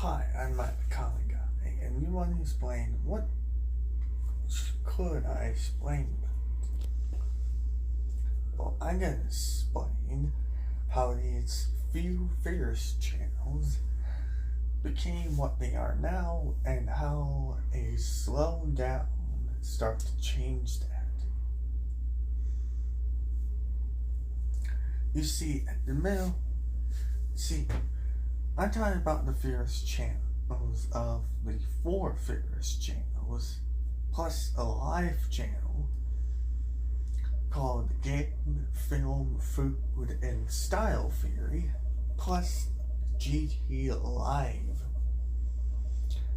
Hi, I'm Matt the Comic Guy, and you want to explain what could I explain? Well, I'm gonna explain how these few figures channels became what they are now, and how a slow down started to change that. You see, at the middle, I'm talking about the Fierce channels of the 4 Fierce channels, plus a live channel called Game, Film, Food, and Style Theory, plus GT Live.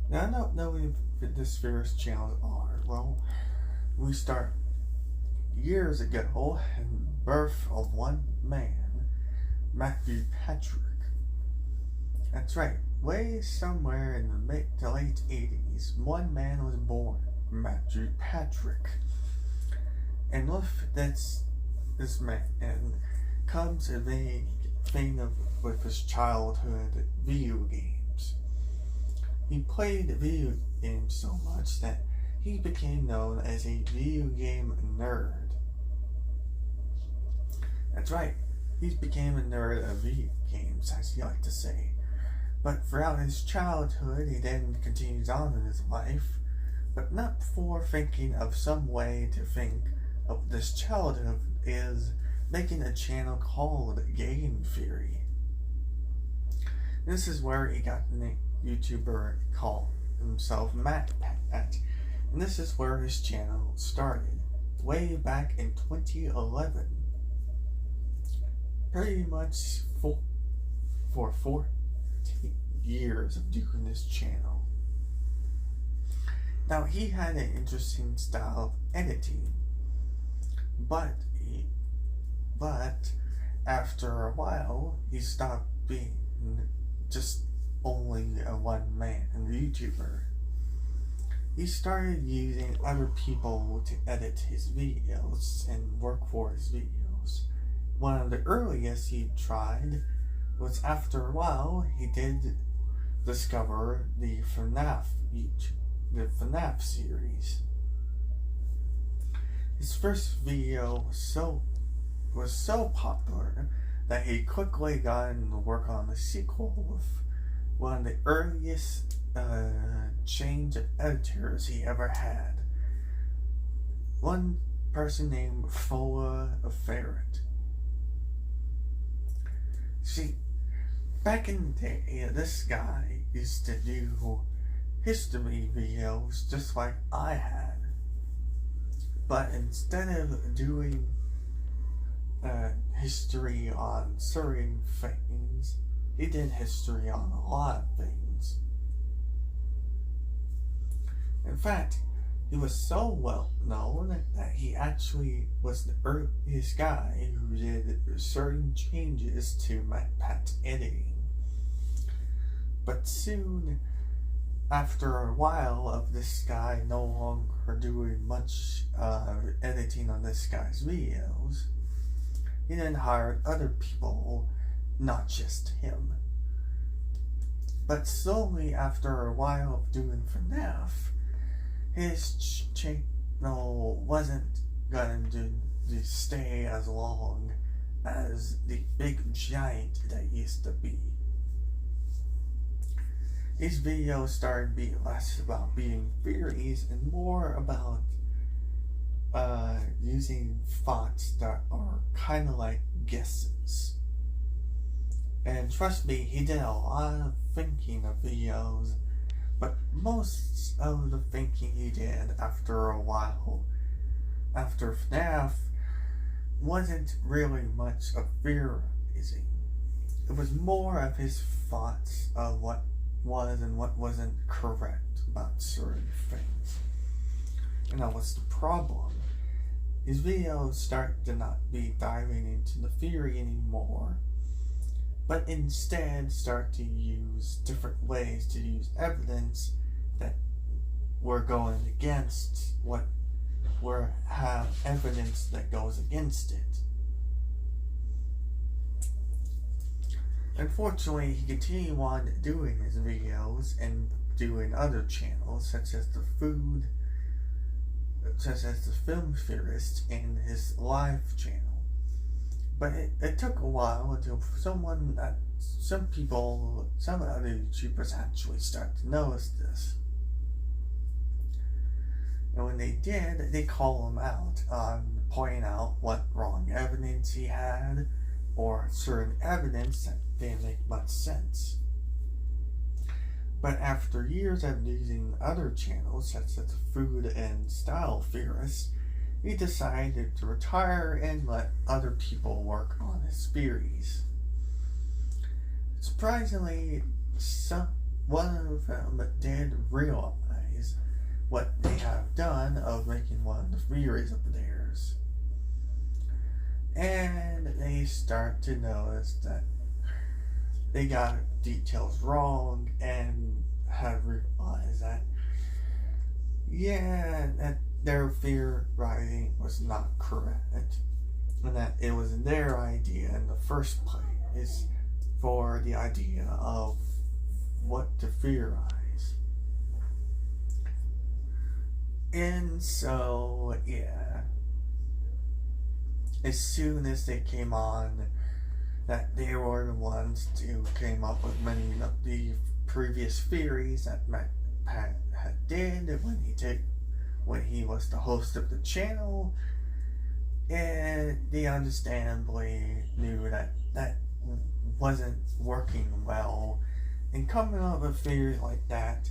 Now, I don't know if the Fierce channels are. Well, we start years ago in the birth of one man, Matthew Patrick. That's right, way somewhere in the mid to late 80s, one man was born, Matthew Patrick. And with this man comes a big thing with his childhood video games. He played video games so much that he became known as a video game nerd. That's right, he became a nerd of video games, as he liked to say. But throughout his childhood, he then continues on in his life, but not before thinking of some way to think of this childhood is making a channel called Game Theory. This is where he got the name YouTuber called himself Matt Pat, and this is where his channel started, way back in 2011. Pretty much for 14 years of doing this channel. Now, he had an interesting style of editing, but after a while, he stopped being just only a one-man YouTuber. He started using other people to edit his videos and work for his videos. One of the earliest he tried was after a while he did discover the FNAF series. His first video was so popular that he quickly got into work on the sequel with one of the earliest change of editors he ever had. One person named Fola Ferret. See, back in the day, this guy used to do history videos just like I had. But instead of doing history on certain things, he did history on a lot of things. In fact, he was so well known that he actually was the earliest guy who did certain changes to Matt Pat's editing. But soon, after a while of this guy no longer doing much editing on this guy's videos, he then hired other people, not just him. But slowly, after a while of doing FNAF, his channel wasn't going to stay as long as the big giant that used to be. His videos started to be less about being theories and more about using thoughts that are kind of like guesses. And trust me, he did a lot of thinking of videos, but most of the thinking he did after a while, after FNAF, wasn't really much of theorizing. It was more of his thoughts of what was and what wasn't correct about certain things. And that was the problem. His videos start to not be diving into the theory anymore, but instead start to use different ways to use evidence that were going against what have evidence that goes against it. Unfortunately, he continued on doing his videos and doing other channels such as the film theorists and his live channel. But it took a while until some other YouTubers actually started to notice this. And when they did, they called him out on pointing out what wrong evidence he had, or certain evidence that didn't make much sense. But after years of using other channels, such as the food and style theorists, he decided to retire and let other people work on his theories. Surprisingly, one of them did realize what they have done of making one of the theories of theirs. And they start to notice that they got details wrong and have realized that, that their theorizing was not correct, and that it was their idea in the first place for the idea of what to theorize. And so, as soon as they came on, that they were the ones who came up with many of the previous theories that Pat did when he was the host of the channel, and they understandably knew that wasn't working well, and coming up with theories like that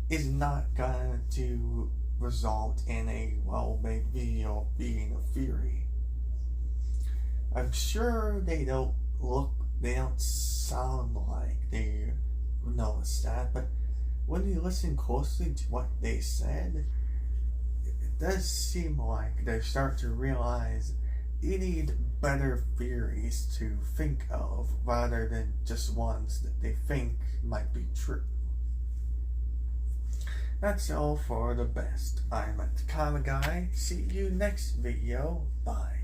is not going to result in a well-made video being a theory. I'm sure they don't sound like they noticed that, but when you listen closely to what they said, it does seem like they start to realize you need better theories to think of rather than just ones that they think might be true. That's all for the best. I'm at the Comic Guy. See you next video. Bye.